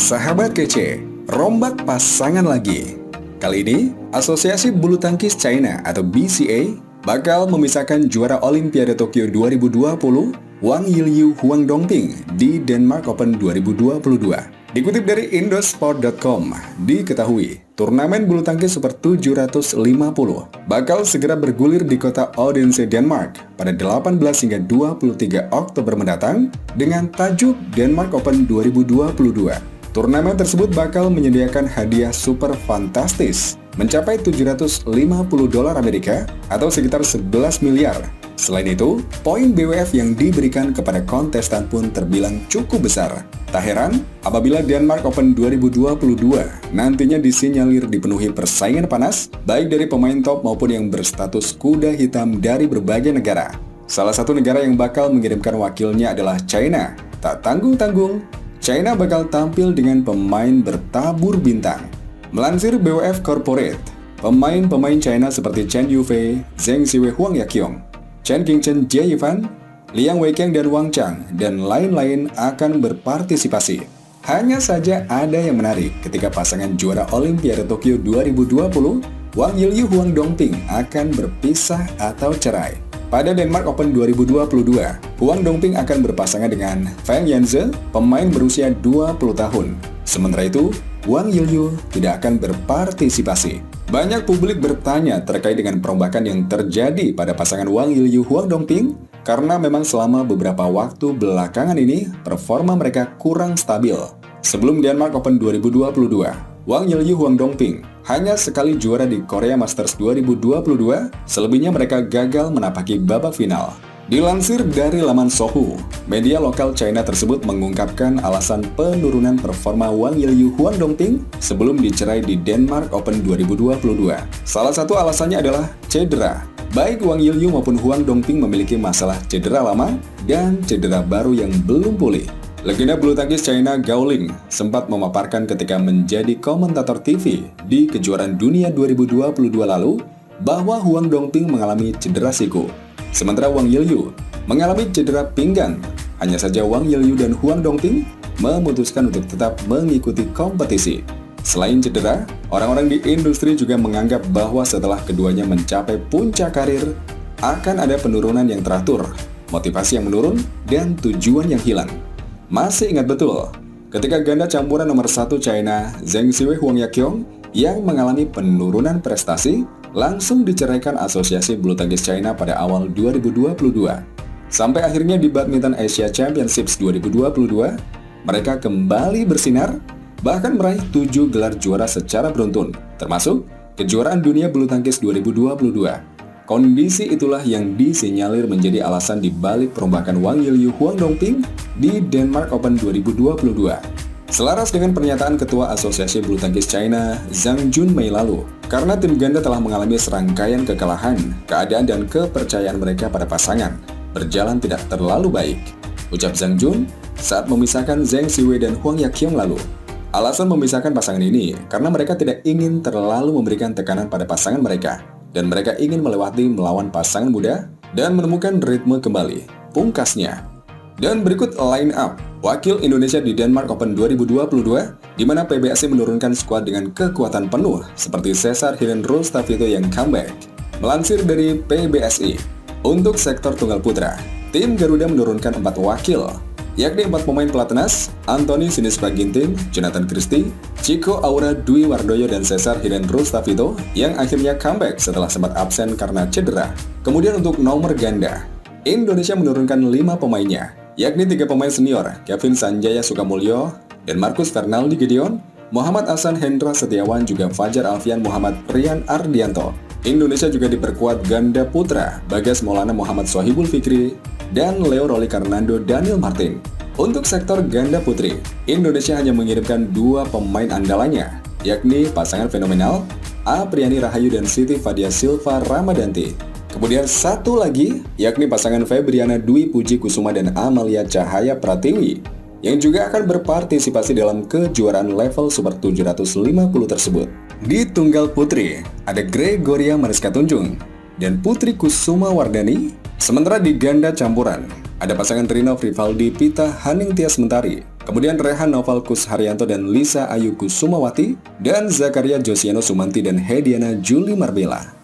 Sahabat kece, rombak pasangan lagi. Kali ini, Asosiasi Bulu Tangkis China atau BCA bakal memisahkan juara Olimpiade Tokyo 2020 Wang Yilyu Huang Dongping di Denmark Open 2022. Dikutip dari Indosport.com, diketahui turnamen bulu tangkis Super 750 bakal segera bergulir di kota Odense, Denmark pada 18 hingga 23 Oktober mendatang dengan tajuk Denmark Open 2022. Turnamen tersebut bakal menyediakan hadiah super fantastis mencapai $750 Amerika atau sekitar 11 miliar. Selain itu, poin BWF yang diberikan kepada kontestan pun terbilang cukup besar. Tak heran apabila Denmark Open 2022 nantinya disinyalir dipenuhi persaingan panas baik dari pemain top maupun yang berstatus kuda hitam dari berbagai negara. Salah satu negara yang bakal mengirimkan wakilnya adalah China. Tak tanggung-tanggung, China bakal tampil dengan pemain bertabur bintang. Melansir BWF Corporate, pemain-pemain China seperti Chen Yufei, Zheng Siwei, Huang Yaqiong, Chen Qingchen, Jie Yifan, Liang Weiqiang dan Wang Chang, dan lain-lain akan berpartisipasi. Hanya saja ada yang menarik ketika pasangan juara Olimpiade Tokyo 2020, Wang Yilyu Huang Dongping akan berpisah atau cerai. Pada Denmark Open 2022, Huang Dongping akan berpasangan dengan Feng Yanze, pemain berusia 20 tahun. Sementara itu, Wang Yilyu tidak akan berpartisipasi. Banyak publik bertanya terkait dengan perombakan yang terjadi pada pasangan Wang Yilyu Huang Dongping karena memang selama beberapa waktu belakangan ini performa mereka kurang stabil. Sebelum Denmark Open 2022, Wang Yilyu Huang Dongping hanya sekali juara di Korea Masters 2022, selebihnya mereka gagal menapaki babak final. Dilansir dari laman Sohu, media lokal China tersebut mengungkapkan alasan penurunan performa Wang Yilyu Huang Dongping sebelum dicerai di Denmark Open 2022. Salah satu alasannya adalah cedera. Baik Wang Yilyu maupun Huang Dongping memiliki masalah cedera lama dan cedera baru yang belum pulih. Legenda bulu tangkis China Gao Ling sempat memaparkan ketika menjadi komentator TV di kejuaraan dunia 2022 lalu bahwa Huang Dongping mengalami cedera siku. Sementara Wang Yilyu mengalami cedera pinggang. Hanya saja Wang Yilyu dan Huang Dongping memutuskan untuk tetap mengikuti kompetisi. Selain cedera, orang-orang di industri juga menganggap bahwa setelah keduanya mencapai puncak karir, akan ada penurunan yang teratur, motivasi yang menurun, dan tujuan yang hilang. Masih ingat betul, ketika ganda campuran nomor 1 China, Zheng Siwei Huang Yaqiong, yang mengalami penurunan prestasi, langsung diceraikan Asosiasi Bulu Tangkis China pada awal 2022. Sampai akhirnya di Badminton Asia Championships 2022, mereka kembali bersinar, bahkan meraih 7 gelar juara secara beruntun, termasuk Kejuaraan Dunia Bulu Tangkis 2022. Kondisi itulah yang disinyalir menjadi alasan dibalik perombakan Wang Yilyu Huang Dongping di Denmark Open 2022. Selaras dengan pernyataan Ketua Asosiasi Bulu Tangkis China, Zhang Jun Mei lalu, karena tim ganda telah mengalami serangkaian kekalahan, keadaan dan kepercayaan mereka pada pasangan berjalan tidak terlalu baik, ucap Zhang Jun saat memisahkan Zheng Siwei dan Huang Yaqiong lalu. Alasan memisahkan pasangan ini karena mereka tidak ingin terlalu memberikan tekanan pada pasangan mereka, dan mereka ingin melewati melawan pasangan muda dan menemukan ritme kembali, pungkasnya. Dan berikut line up wakil Indonesia di Denmark Open 2022, di mana PBSI menurunkan skuad dengan kekuatan penuh seperti Cesar Hiren Rustavito yang comeback. Melansir dari PBSI, untuk sektor tunggal putra, tim Garuda menurunkan 4 wakil, yakni 4 pemain pelatnas, Anthony Sinispa Ginting, Jonathan Christie, Chico Aura Dwi Wardoyo dan Cesar Hiren Rustavito yang akhirnya comeback setelah sempat absen karena cedera. Kemudian untuk nomor ganda, Indonesia menurunkan 5 pemainnya, yakni 3 pemain senior, Kevin Sanjaya Sukamulyo dan Marcus Fernaldi Gideon, Muhammad Ahsan Hendra Setiawan, juga Fajar Alfian Muhammad Rian Ardianto. Indonesia juga diperkuat ganda putra, Bagas Maulana Muhammad Sohibul Fikri, dan Leo Roli Karnando Daniel Martin. Untuk sektor ganda putri, Indonesia hanya mengirimkan 2 pemain andalannya, yakni pasangan fenomenal, Apriani Rahayu dan Siti Fadia Silva Ramadanti. Kemudian satu lagi, yakni pasangan Febriana Dwi Puji Kusuma dan Amalia Cahaya Pratiwi, yang juga akan berpartisipasi dalam kejuaraan level Super 750 tersebut. Di tunggal putri, ada Gregoria Mariska Tunjung dan Putri Kusuma Wardani. Sementara di ganda campuran, ada pasangan Rino Rivaldi Pita Haningtyas Mentari Kemudian Rehan Noval Kusharyanto dan Lisa Ayu Kusumawati, dan Zakaria Josiano Sumanti dan Hediana Juli Marbella.